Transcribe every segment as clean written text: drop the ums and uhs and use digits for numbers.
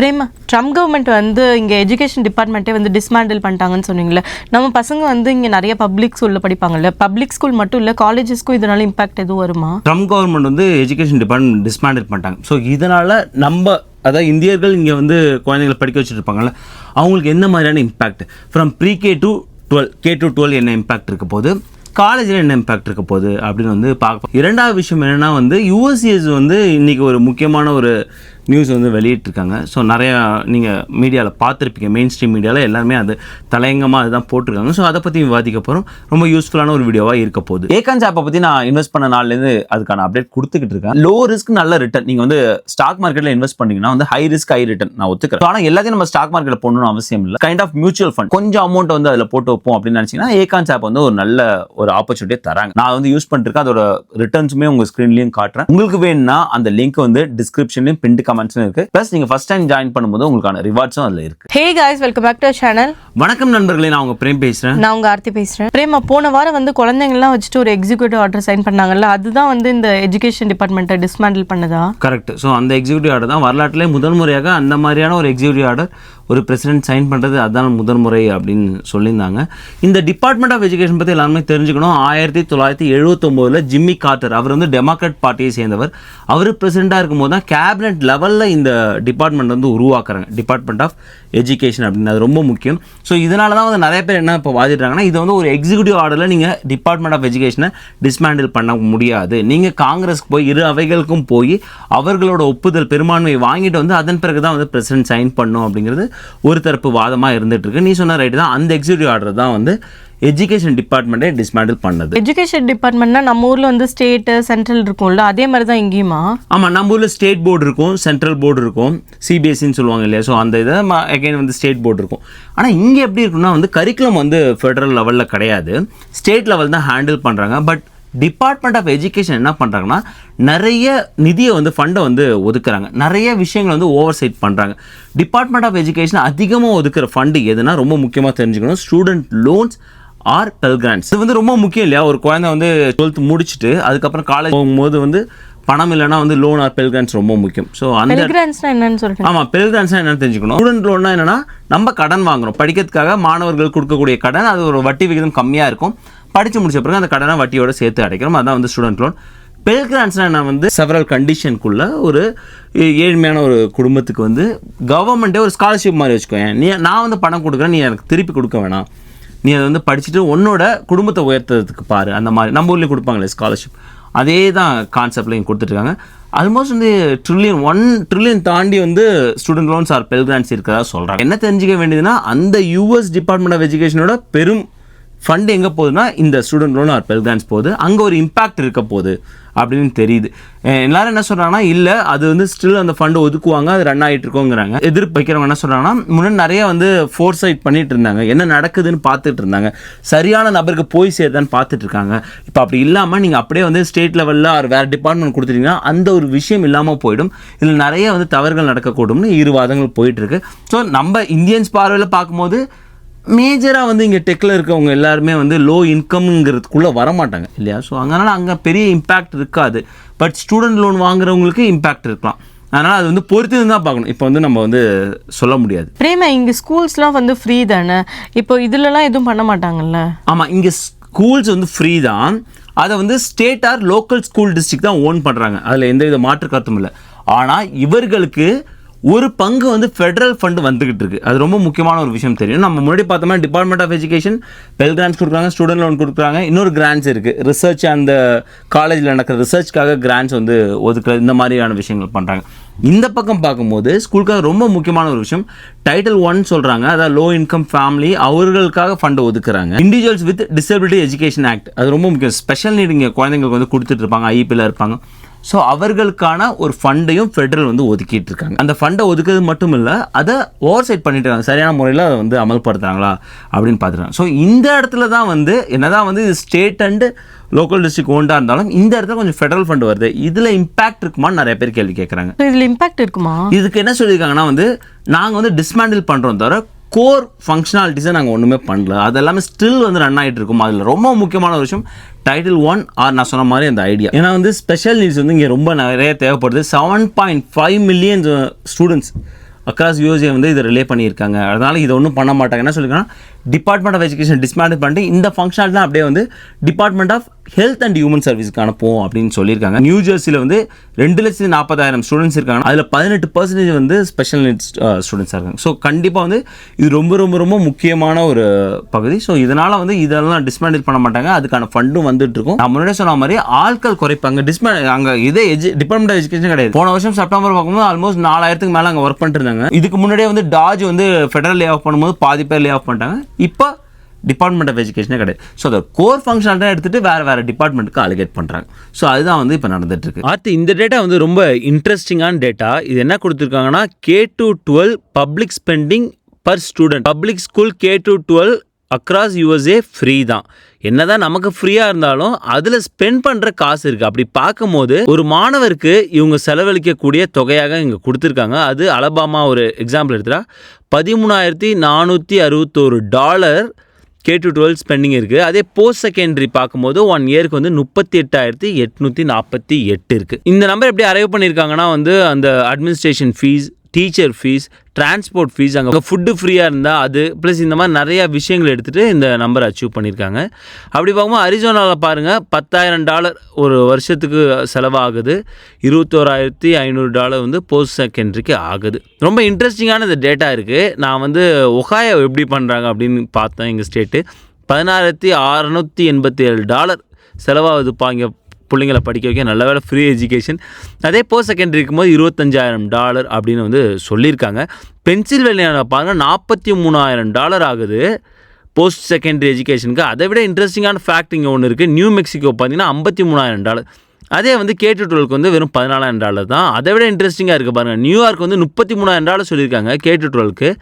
Prema, Trump government வந்து இங்கே education டிபார்ட்மெண்ட்டே வந்து டிஸ்மேண்டில் பண்ணிட்டாங்கன்னு சொன்னீங்களே. நம்ம பசங்க வந்து இங்கே நிறைய பப்ளிக் ஸ்கூலில் படிப்பாங்கல்ல, பப்ளிக் ஸ்கூல் மட்டும் இல்லை காலேஜஸ்க்கும் இதனால இம்பாக்ட் எதுவும் வருமா? ட்ரம்ப் கவர்மெண்ட் வந்து எஜுகேஷன் டிபார்ட்மெண்ட் டிஸ்மேண்டில் பண்ணிட்டாங்க. ஸோ இதனால் அதாவது இந்தியர்கள் இங்கே வந்து குழந்தைங்களை படிக்க வச்சுட்டு இருப்பாங்கல்ல, அவங்களுக்கு எந்த மாதிரியான இம்பாக்ட் ஃப்ரம் ப்ரீ-K to 12 K-12 என்ன இம்பாக்ட் இருக்க போகுது, காலேஜில் என்ன இம்பாக்ட் இருக்க போகுது அப்படின்னு வந்து பார்க்க. இரண்டாவது விஷயம் என்னென்னா வந்து USCS வந்து இன்றைக்கி ஒரு முக்கியமான ஒரு நியூஸ் வந்து வெளியிட்டிருக்காங்க. ஸோ நிறையா நீங்கள் மீடியாவில் பார்த்துருப்பீங்க, மெயின் ஸ்ட்ரீம் மீடியாவில் எல்லாருமே அது தலையங்கமாக அதுதான் போட்டிருக்காங்க. ஸோ அதை பற்றி விவாதிக்க போகிறோம். ரொம்ப யூஸ்ஃபுல்லான ஒரு வீடியோவாக இருக்க போகுது. ஏகான்ஸ் ஆப்பை பற்றி நான் இன்வெஸ்ட் பண்ண நாள்லேருந்து அதுக்கான அப்டேட் கொடுத்துக்கிட்டு இருக்கேன். லோ ரிஸ்க் நல்ல ரிட்டர்ன். நீங்கள் வந்து ஸ்டாக் மார்க்கெட்டில் இன்வெஸ்ட் பண்ணிங்கன்னா வந்து ஹை ரிஸ்க் ஹை ரிட்டர்ன் நான் ஒத்துக்கிறேன். ஆனால் எல்லாத்தையும் நம்ம ஸ்டாக் மார்க்கெட்டில் போடணும்னு அவசியம் இல்லை. கைண்ட் ஆஃப் மியூச்சுவல் ஃபண்ட் கொஞ்சம் அமௌண்ட் வந்து அதில் போட்டு வைப்போம் அப்படின்னு நினச்சிங்கன்னா ஏகான்ஸ் ஆப் வந்து ஒரு நல்ல ஒரு ஆப்பர்ச்சுனிட்டியை தராங்க. நான் வந்து யூஸ் பண்ணிருக்கேன். அதோட ரிட்டர்ன்ஸுமே உங்கள் ஸ்க்ரீன்லையும் காட்டுறேன். உங்களுக்கு வேணும்னா அந்த லிங்க் வந்து டிஸ்கிரிப்ஷன்லையும் பின் கமெண்ட்ஸ்லையும் இருக்கு. ப்ளஸ் நீங்க ஃபர்ஸ்ட் டைம் ஜாயின் பண்ணும்போது உங்களுக்கான ரிவார்ட்ஸும் அதுல இருக்கு. Hey guys, welcome back to our channel. வணக்கம் நண்பர்களே, நான் உங்க பிரேம் பேசுறேன். நான் உங்க ஆர்த்தி பேசுறேன். பிரேமா, போன வாரம் வந்து குழந்தைங்கலாம் வச்சுட்டு ஒரு எக்ஸிக்யூட்டிவ் ஆர்டர் சைன் பண்ணாங்கல்ல, அதுதான் வந்து இந்த எஜுகேஷன் டிபார்ட்மெண்ட்டை டிஸ்மேண்டில் பண்ணதா? கரெக்ட். ஸோ அந்த எக்ஸிக்யூட்டிவ் ஆர்டர் தான் வரலாற்றிலே முதல் முறையாக அந்த மாதிரியான ஒரு எக்ஸிக்யூட்டிவ் ஆர்டர் ஒரு பிரசிடென்ட் சைன் பண்ணுறது அதுதான் முதல் முறை அப்படின்னு சொல்லியிருந்தாங்க. இந்த டிபார்ட்மெண்ட் ஆஃப் எஜுகேஷன் பற்றி எல்லாருமே தெரிஞ்சுக்கணும். 1979 ஜிம்மி கார்ட்டர், அவர் வந்து டெமோக்ராட் பார்ட்டியை சேர்ந்தவர். அவர் பிரசிடெண்ட்டாக இருக்கும்போது தான் கேபினட் லெவலில் இந்த டிபார்ட்மெண்ட் வந்து உருவாக்குறாங்க, டிபார்ட்மெண்ட் ஆஃப் எஜுகேஷன் அப்படின்னு. அது ரொம்ப முக்கியம். ஸோ இதனால தான் வந்து நிறைய பேர் என்ன இப்போ வாதிடுறாங்கன்னா, இது வந்து ஒரு எக்ஸிக்யூட்டிவ் ஆர்டரில் நீங்கள் டிபார்ட்மெண்ட் ஆஃப் எஜுகேஷனை டிஸ்மேண்டில் பண்ண முடியாது. நீங்கள் காங்கிரஸ்க்கு போய் இரு அவைகளுக்கும் போய் அவர்களோட ஒப்புதல் பெரும்பான்மையை வாங்கிட்டு வந்து அதன் பிறகு தான் வந்து பிரசிடென்ட் சைன் பண்ணும் அப்படிங்கிறது ஒரு தரப்பு வாதமாக இருந்துட்டு இருக்கு. நீ சொன்ன ரைட்டு தான். அந்த எக்ஸிக்யூட்டிவ் ஆர்டர் தான் வந்து எஜுகேஷன் டிபார்ட்மெண்ட்டே டிஸ்மேண்டில் பண்ணது. எஜுகேஷன் டிபார்ட்மெண்ட்னா நம்ம ஊரில் வந்து ஸ்டேட் சென்ட்ரல் இருக்கும்ல, அதே மாதிரி தான் இங்கேயுமா? ஆமாம், நம்ம ஊரில் ஸ்டேட் போர்டு இருக்கும், சென்ட்ரல் போர்டு இருக்கும், CBSEன்னு சொல்லுவாங்க இல்லையா. ஸோ அந்த இதை அகைன் வந்து ஸ்டேட் போர்டு இருக்கும். ஆனால் இங்கே எப்படி இருக்குன்னா வந்து கரிக்குலம் வந்து ஃபெடரல் லெவலில் கிடையாது, ஸ்டேட் லெவல் தான் ஹேண்டில் பண்ணுறாங்க. பட் டிபார்ட்மெண்ட் ஆஃப் எஜுகேஷன் என்ன பண்ணுறாங்கன்னா நிறைய நிதியை வந்து ஃபண்டை வந்து ஒதுக்குறாங்க, நிறைய விஷயங்கள் வந்து ஓவர் சைட் பண்ணுறாங்க. டிபார்ட்மெண்ட் ஆஃப் எஜுகேஷன் அதிகமாக ஒதுக்குற ஃபண்டு எதுனா ரொம்ப முக்கியமாக தெரிஞ்சுக்கணும், student loans or Pell grants. இது வந்து ரொம்ப முக்கியம் இல்லையா. ஒரு குழந்தை வந்து 12th முடிச்சுட்டு அதுக்கப்புறம் காலேஜ் போகும்போது வந்து பணம் இல்லைனா வந்து லோன் ஆர் பெல் கிராண்ட்ஸ் ரொம்ப முக்கியம். ஸோ அந்த என்னன்னு சொல்லிட்டு ஆமாம், பெல் கிராண்ட்ஸ்னா என்னன்னு தெரிஞ்சுக்கணும். ஸ்டூடெண்ட் லோன்னா என்னன்னா நம்ம கடன் வாங்குறோம் படிக்கிறதுக்காக, மாணவர்கள் கொடுக்கக்கூடிய கடன், அது ஒரு வட்டி விகிதம் கம்மியாக இருக்கும். படித்து முடிச்ச பிறகு அந்த கடனை வட்டியோட சேர்த்து அடைக்கிறோம், அதுதான் வந்து ஸ்டூடெண்ட் லோன். பெல் கிராண்ட்ஸ்னால் என்ன வந்து செவரல் கண்டிஷனுக்குள்ள ஒரு ஏழ்மையான ஒரு குடும்பத்துக்கு வந்து கவர்மெண்ட்டே ஒரு ஸ்காலர்ஷிப் மாதிரி வச்சுக்கோங்க. நான் வந்து பணம் கொடுக்குறேன், நீ எனக்கு திருப்பி கொடுக்க வேணாம், நீ அதை வந்து படிச்சுட்டு உன்னோட குடும்பத்தை உயர்த்துறதுக்கு பாரு. அந்த மாதிரி நம்ம ஊர்லேயும் கொடுப்பாங்களே ஸ்காலர்ஷிப், அதே தான் கான்செப்ட்லையும் கொடுத்துட்ருக்காங்க. ஆல்மோஸ்ட் வந்து $1 trillion தாண்டி வந்து student loans or Pell grants இருக்கிறதா சொல்கிறாங்க. என்ன தெரிஞ்சிக்க வேண்டியதுன்னா அந்த US டிபார்ட்மெண்ட் ஆஃப் எஜுகேஷனோட பெரும் ஃபண்ட் எங்கே போகுதுன்னா இந்த student loan or Pell grants போகுது. அங்கே ஒரு இம்பாக்ட் இருக்க போகுது அப்படின்னு தெரியுது. எல்லாரும் என்ன சொல்கிறாங்கன்னா இல்லை, அது வந்து ஸ்டில் அந்த ஃபண்டு ஒதுக்குவாங்க, அது ரன் ஆகிட்டு இருக்கோங்கிறாங்க. எதிர்ப்பு வைக்கிறவங்க என்ன சொல்கிறாங்கன்னா, முன்னாடி நிறைய வந்து ஃபோர்ஸ் சைட் பண்ணிட்டு இருந்தாங்க, என்ன நடக்குதுன்னு பார்த்துட்டு இருந்தாங்க, சரியான நபருக்கு போய் சேருதான்னு பார்த்துட்டு இருக்காங்க. இப்போ அப்படி இல்லாமல் நீங்கள் அப்படியே வந்து ஸ்டேட் லெவலில் ஒரு வேறு டிபார்ட்மெண்ட் கொடுத்துட்டீங்கன்னா அந்த ஒரு விஷயம் இல்லாமல் போயிடும். இதில் நிறைய வந்து தவறுகள் நடக்கக்கூடும்னு இரு வாதங்கள் போயிட்டுருக்கு. ஸோ நம்ம இந்தியன்ஸ் பார்வையில் பார்க்கும்போது மேஜராக வந்து இங்கே டெக்கில் இருக்கவங்க எல்லாருமே வந்து லோ இன்கம்ங்கிறதுக்குள்ளே வரமாட்டாங்க இல்லையா. ஸோ அதனால் அங்கே பெரிய இம்பேக்ட் இருக்காது. பட் ஸ்டூடெண்ட் லோன் வாங்குறவங்களுக்கு இம்பேக்ட் இருக்கலாம். அதனால் அது வந்து பொறுத்து தான் பார்க்கணும். இப்போ வந்து நம்ம வந்து சொல்ல முடியாது. பிரேமா, இங்கே ஸ்கூல்ஸ்லாம் வந்து ஃப்ரீ தானே, இப்போ இதுலலாம் எதுவும் பண்ண மாட்டாங்கல்ல? ஆமாம், இங்கே ஸ்கூல்ஸ் வந்து ஃப்ரீ தான். அதை வந்து state R local school district தான் ஓன் பண்ணுறாங்க, அதில் எந்த வித மாற்று கருத்தும் இல்லை. ஆனால் இவர்களுக்கு ஒரு பங்கு வந்து ஃபெடரல் ஃபண்டு வந்துகிட்டு இருக்கு. அது ரொம்ப முக்கியமான ஒரு விஷயம் தெரியும். நம்ம முன்னாடி பார்த்தோம்னா department of education Pell grants கொடுக்குறாங்க, ஸ்டூடெண்ட் லோன் கொடுக்குறாங்க, இன்னொரு கிராண்ட்ஸ் இருக்குது, ரிசர்ச் அந்த காலேஜில் நடக்கிற ரிசர்ச்காக கிராண்ட்ஸ் வந்து ஒதுக்குறது, இந்த மாதிரியான விஷயங்கள் பண்ணுறாங்க. இந்த பக்கம் பார்க்கும்போது ஸ்கூலுக்காக ரொம்ப முக்கியமான ஒரு விஷயம் Title I சொல்கிறாங்க, அதாவது லோ இன்கம் ஃபேமிலி அவர்களுக்காக ஃபண்டை ஒதுக்குறாங்க. Individuals with disability education act, அது ரொம்ப முக்கியம். ஸ்பெஷல் நீட் இங்கே குழந்தைங்களுக்கு வந்து கொடுத்துட்டு இருப்பாங்க, ஐபியில் இருப்பாங்க. ஸோ அவர்களுக்கான ஒரு ஃபண்டையும் ஃபெடரல் வந்து ஒதுக்கிட்டு இருக்காங்க. அந்த ஃபண்டை ஒதுக்குறது மட்டும் இல்லை, அதை ஓவர் சைட் பண்ணிட்டு இருக்காங்க, சரியான முறையில் அதை வந்து அமல்படுத்துகிறாங்களா அப்படின்னு பார்த்துருக்காங்க. ஸோ இந்த இடத்துல தான் வந்து என்னதான் வந்து இது ஸ்டேட் அண்டு லோக்கல் டிஸ்ட்ரிக்ட் ஓண்டாக இருந்தாலும் இந்த இடத்துல கொஞ்சம் ஃபெடரல் ஃபண்ட் வருது, இதில் இம்பாக்ட் இருக்குமான்னு நிறைய பேர் கேள்வி கேட்குறாங்க. இதில் இம்பாக்ட் இருக்குமா? இதுக்கு என்ன சொல்லியிருக்காங்கன்னா வந்து நாங்கள் வந்து டிஸ்மேண்டில் பண்ணுறோம் தவிர கோர் ஃபங்க்ஷனாலிட்டிஸை நாங்கள் ஒன்றுமே பண்ணல, அது எல்லாமே ஸ்டில் வந்து ரன் ஆகிட்டு இருக்கும். அதில் ரொம்ப முக்கியமான ஒரு விஷயம் Title I ஆர் நான் சொன்ன மாதிரி அந்த ஐடியா. ஏன்னா வந்து ஸ்பெஷல் நீட்ஸ் வந்து இங்கே ரொம்ப நிறைய தேவைப்படுது. 7.5 மில்லியன் ஸ்டூடெண்ட்ஸ் அக்ராஸ் யூஎஸ்ஏ வந்து இதை ரிலே பண்ணியிருக்காங்க. அதனால் இதை ஒன்றும் பண்ண மாட்டாங்க. என்ன சொல்லியிருக்காங்கன்னா டிபார்ட்மெண்ட் ஆஃப் எஜுகேஷன் டிஸ்மேண்டில் பண்ணிட்டு இந்த ஃபங்க்ஷனாலிட்டி தான் அப்படியே வந்து department of health and human சர்வீஸ்க்கு அனுப்புவோம் அப்படின்னு சொல்லியிருக்காங்க. நியூ ஜெர்சியில் வந்து 2,40,000 ஸ்டூடெண்ட்ஸ் இருக்காங்க. அதில் 18% வந்து ஸ்பெஷல் நீட்ஸ் ஸ்டூடெண்ட்ஸாக இருக்காங்க. ஸோ கண்டிப்பாக வந்து இது ரொம்ப ரொம்ப ரொம்ப முக்கியமான ஒரு பகுதி. ஸோ இதனால் வந்து இதெல்லாம் டிஸ்மேண்டில் பண்ண மாட்டாங்க. அதுக்கான ஃபண்டும் வந்துட்டு இருக்கும். நான் முன்னாடியே சொன்ன மாதிரி ஆட்கள் குறைப்பாங்க. அங்கே இதே டிபார்ட்மெண்ட் ஆஃப் எஜுகேஷன் கிடையாது. போன வருஷம் செப்டம்பர் பார்க்கும்போது ஆல்மோஸ்ட் 4,000க்கு மேலே அங்கே ஒர்க் பண்ணிட்டு இருந்தாங்க. இதுக்கு முன்னாடியே வந்து டாஜ் வந்து ஃபெடரல் லே ஆஃப் பண்ணும்போது பாதி பேர் லே ஆஃப் பண்ணிட்டாங்க. இப்போ டிபார்ட்மெண்ட் ஆஃப் எஜுகேஷனே கிடையாது. ஸோ அதை கோர் ஃபங்க்ஷன் தான் எடுத்துகிட்டு வேறு டிபார்ட்மெண்ட்டுக்கு அலோகேட் பண்ணுறாங்க. ஸோ அதுதான் வந்து இப்போ நடந்துட்டுருக்கு. அடுத்து இந்த டேட்டா வந்து ரொம்ப இன்ட்ரெஸ்டிங்கான டேட்டா. இது என்ன கொடுத்துருக்காங்கன்னா K-12 public spending per student. Public school K-12 across USA free தான். என்னதான் நமக்கு ஃப்ரீயாக இருந்தாலும் அதில் ஸ்பெண்ட் பண்ணுற காசு இருக்குது. அப்படி பார்க்கும்போது ஒரு மாணவருக்கு இவங்க செலவழிக்கக்கூடிய தொகையாக இங்கே கொடுத்துருக்காங்க. அது அலபாமா ஒரு எக்ஸாம்பிள் எடுத்துட்டா $13,461 K-12 ஸ்பெண்டிங் இருக்குது. அதே போஸ்ட் செகண்டரி பார்க்கும்போது 1 இயருக்கு வந்து 38,848 இருக்குது. இந்த நம்பர் எப்படி அரைவ் பண்ணியிருக்காங்கன்னா வந்து அந்த administration fees, teacher fees, transport fees, அங்கே ஃபுட்டு ஃப்ரீயாக இருந்தால் அது ப்ளஸ் இந்த மாதிரி நிறையா விஷயங்கள் எடுத்துகிட்டு இந்த நம்பரை அச்சீவ் பண்ணியிருக்காங்க. அப்படி பார்க்கும்போது அரிசோனாவில் பாருங்கள் $10,000 ஒரு வருஷத்துக்கு செலவாகுது. $21,500 வந்து போஸ்ட் செகண்டரிக்கு ஆகுது. ரொம்ப இன்ட்ரெஸ்டிங்கான இந்த டேட்டா இருக்குது. நான் வந்து ஒஹாயோ எப்படி பண்ணுறாங்க அப்படின்னு பார்த்தேன். எங்கள் ஸ்டேட்டு $16,687 செலவாகுதுப்பா இங்கே பிள்ளைங்களை படிக்க வைக்க. நல்ல வேலை ஃப்ரீ எஜுகேஷன். அதே போஸ்ட் செகண்டரி இருக்கும்போது $25,000 அப்படின்னு வந்து சொல்லியிருக்காங்க. பென்சில்வேனியாவில் பாருங்கள் $43,000 ஆகுது போஸ்ட் செகண்டரி எஜுகேஷனுக்கு. அதை விட இன்ட்ரெஸ்டிங்கான ஃபேக்ட் இங்கே ஒன்று இருக்குது. நியூ மெக்சிகோ பார்த்தீங்கன்னா $53,000. அதே வந்து K-12 வந்து வெறும் $14,000 தான். அதை விட இன்ட்ரெஸ்டிங்காக இருக்குது பாருங்கள். நியூயார்க் வந்து $33,000 சொல்லியிருக்காங்க K-12.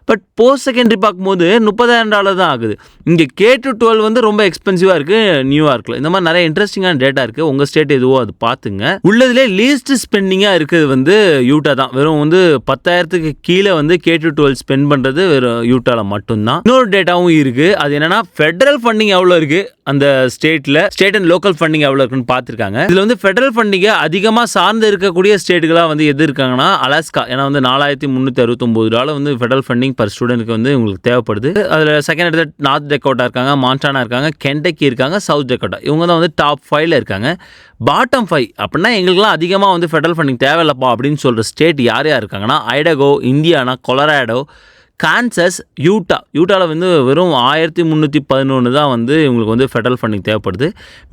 பட் போஸ்ட் செகண்டரி பார்க்கும்போது $30,000 தான் ஆகுது. இங்கே K-12 வந்து ரொம்ப எக்ஸ்பென்சிவாக இருக்குது நியூயார்க்கில். இந்த மாதிரி நிறைய இன்ட்ரெஸ்டிங்கான டேட்டா இருக்குது. உங்கள் ஸ்டேட் எதுவோ அது பார்த்துங்க. உள்ளதுலேயே லீஸ்ட் ஸ்பெண்டிங்காக இருக்குது வந்து யூட்டா தான். வெறும் வந்து 10,000க்கு கீழே வந்து K-12 ஸ்பெண்ட் பண்ணுறது வெறும் யூட்டாவில் மட்டும்தான். இன்னொரு டேட்டாவும் இருக்குது. அது என்னென்னா ஃபெடரல் ஃபண்டிங் எவ்வளோ இருக்குது அந்த ஸ்டேட்டில், ஸ்டேட் அண்ட் லோக்கல் ஃபண்டிங் எவ்வளோ இருக்குன்னு பார்த்துருக்காங்க. இதில் வந்து ஃபெடரல் ஃபண்டிங்கை அதிகமாக சார்ந்து இருக்கக்கூடிய ஸ்டேட்டுகளாக வந்து எது இருக்காங்கன்னா அலாஸ்கா. ஏன்னா வந்து $4,369 வந்து ஃபெடரல் ஃபண்டிங் பர் ஸ்டூடெண்ட்க்கு வந்து உங்களுக்கு தேவைப்படுது. அதில் செகண்ட் இடத்துல நார்த் டெக்கோட்டா இருக்காங்க, மான்டானா இருக்காங்க, கென்டக்கி இருக்காங்க, சவுத் டெக்கோட்டா. இவங்க தான் வந்து டாப் 5ல் இருக்காங்க. பாட்டம் 5 அப்படின்னா எங்களுக்குலாம் அதிகமாக வந்து ஃபெடரல் ஃபண்டிங் தேவையில்லப்பா அப்படின்னு சொல்கிற ஸ்டேட் யார் யார் இருக்காங்கன்னா ஐடகோ, இந்தியானா, கொலராடோ, கான்சஸ், யூட்டாவில் வந்து வெறும் 1,311 தான் வந்து இவங்களுக்கு வந்து ஃபெடரல் ஃபண்டிங் தேவைப்படுது.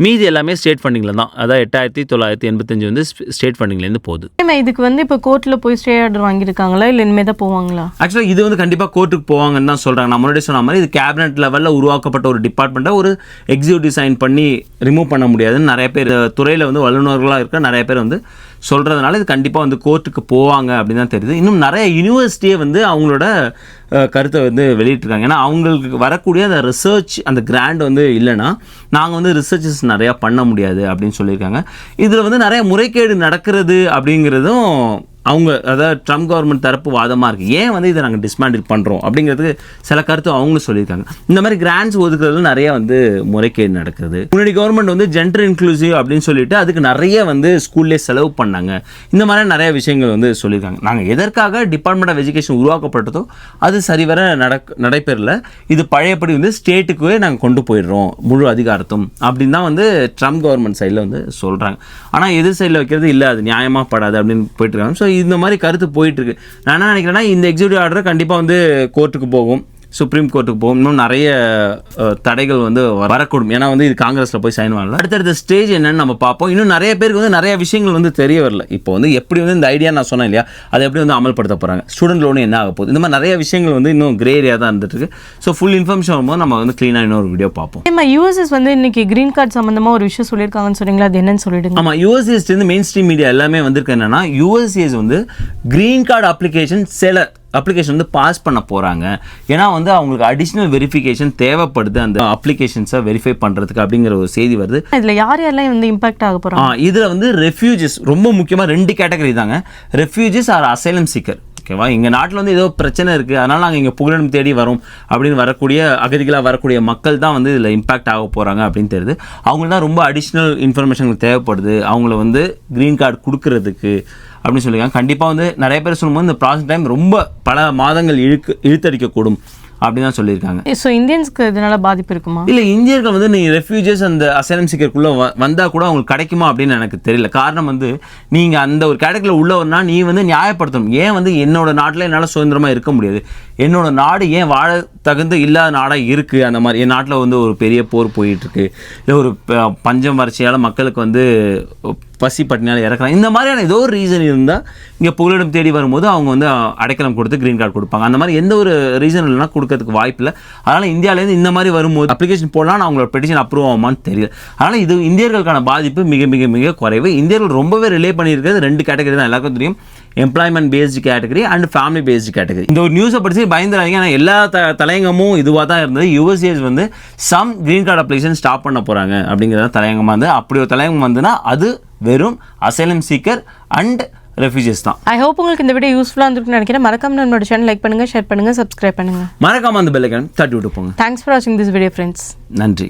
மீதி எல்லாமே ஸ்டேட் ஃபண்டிங்கில் தான். அதான் 8,985 வந்து ஸ்டேட் ஃபண்டிங்லேருந்து போகுது. இதுக்கு வந்து இப்போ கோர்ட்டில் போய் ஸ்டே ஆர்டர் வாங்கியிருக்காங்களா இல்லை இனிமேல் தான் போவாங்களா? ஆக்சுவலாக இது வந்து கண்டிப்பாக கோர்ட்டுக்கு போவாங்கன்னு தான் சொல்கிறாங்க. நான் முன்னாடி சொன்ன மாதிரி இது கேபினெட் லெவலில் உருவாக்கப்பட்ட ஒரு டிபார்ட்மெண்ட்டை ஒரு எக்ஸிக்யூட்டிவ் சைன் பண்ணி ரிமூவ் பண்ண முடியாதுன்னு நிறைய பேர் துறையில் வந்து வல்லுநர்களாக இருக்க நிறைய பேர் வந்து சொல்கிறதுனால இது கண்டிப்பாக வந்து கோர்ட்டுக்கு போவாங்க அப்படின்னு தான் தெரியுது. இன்னும் நிறைய யூனிவர்சிட்டியே வந்து அவங்களோட கருத்தை வந்து வெளியிட்டிருக்காங்க. ஏன்னா அவங்களுக்கு வரக்கூடிய அந்த ரிசர்ச் அந்த கிராண்ட் வந்து இல்லைன்னா நாங்கள் வந்து ரிசர்ச்சஸ் நிறையா பண்ண முடியாது அப்படின்னு சொல்லியிருக்காங்க. இதில் வந்து நிறைய முறைகேடு நடக்கிறது அப்படிங்கிறதும் அவங்க அதாவது ட்ரம்ப் கவர்மெண்ட் தரப்பு வாதமாக இருக்குது. ஏன் வந்து இதை நாங்கள் டிஸ்மேண்டில் பண்ணுறோம் அப்படிங்கிறதுக்கு சில கருத்து அவங்களும் சொல்லியிருக்காங்க. இந்த மாதிரி கிராண்ட்ஸ் ஒதுக்குறதுல நிறைய வந்து முறைகேடு நடக்குது. முன்னாடி கவர்மெண்ட் வந்து ஜெண்டர் இன்க்ளூசிவ் அப்படின்னு சொல்லிட்டு அதுக்கு நிறைய வந்து ஸ்கூல்லே செலவு பண்ணாங்க. இந்த மாதிரி நிறைய விஷயங்கள் வந்து சொல்லியிருக்காங்க. நாங்கள் எதற்காக டிபார்ட்மெண்ட் ஆஃப் எஜுகேஷன் உருவாக்கப்பட்டதோ அது சரிவர நடைபெறல. இது பழையபடி வந்து ஸ்டேட்டுக்குவே நாங்கள் கொண்டு போயிடுறோம் முழு அதிகாரத்தும் அப்படின்னு தான் வந்து ட்ரம்ப் கவர்மெண்ட் சைடில் வந்து சொல்கிறாங்க. ஆனால் எதிர் சைடில் வைக்கிறது இல்லை, அது நியாயமாக படாது அப்படின்னு போயிட்டு இருக்காங்க. ஸோ இந்த மாதிரி கருத்து போயிட்டு இருக்கு. நான் என்ன நினைக்கிறேன்னா இந்த எக்ஸிக்யூட்டிவ் ஆர்டர் கண்டிப்பாக வந்து கோர்ட்டுக்கு போகும், சுப்ரீம் கோர்ட்டுக்கு போகும். இன்னும் நிறைய தடைகள் வந்து வரக்கூடும். ஏன்னா வந்து இது காங்கிரஸில் போய் சைன் பண்ணல. அடுத்தடுத்த ஸ்டேஜ் என்னன்னு நம்ம பார்ப்போம். இன்னும் நிறைய பேருக்கு வந்து நிறைய விஷயங்கள் வந்து தெரிய வரல. இப்போ வந்து எப்படி வந்து இந்த ஐடியா நான் சொன்னேன் இல்லையா, அதை எப்படி வந்து அமல்படுத்த போகிறாங்க, ஸ்டூடெண்ட் லோன் என்ன ஆக போகுது, இந்த மாதிரி நிறைய விஷயங்கள் வந்து இன்னும் கிரே ஏரியா தான் இருந்துட்டு இருக்கு. ஸோ ஃபுல் இன்ஃபர்மேஷன் வரும்போது நம்ம வந்து க்ளீனாக இன்னொரு வீடியோ பார்ப்போம். யூஎஸ்எஸ் வந்து இன்னைக்கு கிரீன் கார்டு சம்மந்தமாக ஒரு விஷயம் சொல்லியிருக்காங்கன்னு சொன்னீங்களா, அது என்னன்னு சொல்லிடுங்க. ஆமாம், யூஎஸ்எஸ் வந்து மெயின் ஸ்ட்ரீம் மீடியா எல்லாமே வந்திருக்கு. என்னன்னா யூஎஸ்எஸ் வந்து கிரீன் கார்டு அப்ளிகேஷன் வந்து பாஸ் பண்ண போகிறாங்க. ஏன்னா வந்து அவங்களுக்கு அடிஷ்னல் வெரிஃபிகேஷன் தேவைப்படுது அந்த அப்ளிகேஷன்ஸை வெரிஃபை பண்ணுறதுக்கு அப்படிங்கிற ஒரு செய்தி வருது. இதில் யார் யாரெல்லாம் வந்து இம்பாக்ட் ஆக போகிறாங்க? இதில் வந்து ரெஃப்யூஜிஸ் ரொம்ப முக்கியமாக 2 கேட்டகரி தாங்க. Refugees or asylum seeker. ஓகேவா. எங்கள் நாட்டில் வந்து ஏதோ பிரச்சனை இருக்குது, அதனால் நாங்கள் இங்கே புகலிடம் தேடி வரோம் அப்படின்னு வரக்கூடிய அகதிகளாக வரக்கூடிய மக்கள் தான் வந்து இதில் இம்பாக்ட் ஆக போகிறாங்க அப்படின்னு தெரியுது. அவங்களுக்கு தான் ரொம்ப அடிஷ்னல் இன்ஃபர்மேஷன் தேவைப்படுது அவங்கள வந்து க்ரீன் கார்டு கொடுக்கறதுக்கு அப்படின்னு சொல்லியிருக்காங்க. கண்டிப்பாக வந்து நிறைய பேர் சொல்லும்போது இந்த ப்ராசஸ் டைம் ரொம்ப பல மாதங்கள் இழுத்தடிக்கக்கூடும் அப்படின்னு தான் சொல்லியிருக்காங்க. ஸோ இந்தியன்ஸ்க்கு இதனால பாதிப்பு இருக்குமா? இல்லை, இந்தியர்கள் வந்து நீங்கள் ரெஃப்யூஜஸ் அந்த அசைலம் சீக்கருக்குள்ளே வந்தால் கூட அவங்களுக்கு கிடைக்குமா அப்படின்னு எனக்கு தெரியல. காரணம் வந்து நீங்கள் அந்த ஒரு கேட்டகரியில் உள்ளவர்னா நீ வந்து நியாயப்படுத்தணும். ஏன் வந்து என்னோட நாட்டில் என்னால் சுதந்திரமாக இருக்க முடியாது, என்னோட நாடு ஏன் வாழ தகுந்த இல்லாத நாடாக இருக்குது, அந்த மாதிரி என் நாட்டில் வந்து ஒரு பெரிய போர் போயிட்டுருக்கு, இல்லை ஒரு பஞ்சம் வறட்சியால் மக்களுக்கு வந்து பசி பட்டினியால் இறக்குறாங்க, இந்த மாதிரியான ஏதோ ஒரு ரீசன் இருந்தால் இங்கே புகலிடம் தேடி வரும்போது அவங்க வந்து அடைக்கலம் கொடுத்து க்ரீன் கார்டு கொடுப்பாங்க. அந்த மாதிரி எந்த ஒரு ரீசன் இல்லைனா கொடுக்கறதுக்கு வாய்ப்பு இல்லை. அதனால் இந்தியாவிலேருந்து இந்த மாதிரி வரும்போது அப்ளிகேஷன் போடலாம், அவங்களோட பெட்டிஷன் அப்ரூவ் ஆகுமான்னு தெரியல. அதனால் இது இந்தியர்களுக்கான பாதிப்பு மிக மிக மிக குறைவு. இந்தியர்கள் ரொம்பவே ரிலே பண்ணியிருக்கிறது 2 கேட்டகரி தான் எல்லாருக்கும் தெரியும், employment based category and family based category. இந்த ஒரு நியூஸை படித்து பயந்துறாங்க. ஆனால் எல்லா தலையங்கமும் இதுவாக தான் இருந்தது. யுஎஸ்ஏஸ் வந்து some green card application stop பண்ண போகிறாங்க அப்படிங்கிறத தலையங்கமாக இருந்தது. அப்படி ஒரு தலையங்கம் வந்துன்னா அது வெறும் அசைலம் சீக்கர் அண்ட் ரெஃப்யூஜிஸ் தான். ஐ ஹோப் உங்களுக்கு இந்த வீடியோ யூஸ்ஃபுல்லாக இருந்திருக்குன்னு நினைக்கிறேன். மறக்காம நம்மளோட சேனல் லைக் பண்ணுங்கள், ஷேர் பண்ணுங்கள், சப்ஸ்கிரைப் பண்ணுங்கள். மறக்காம அந்த பெல் ஐகான் தட்டி விட்டு போங்க. தேங்க்ஸ் ஃபார் வாட்சிங் திஸ் வீடியோ ஃப்ரெண்ட்ஸ். நன்றி.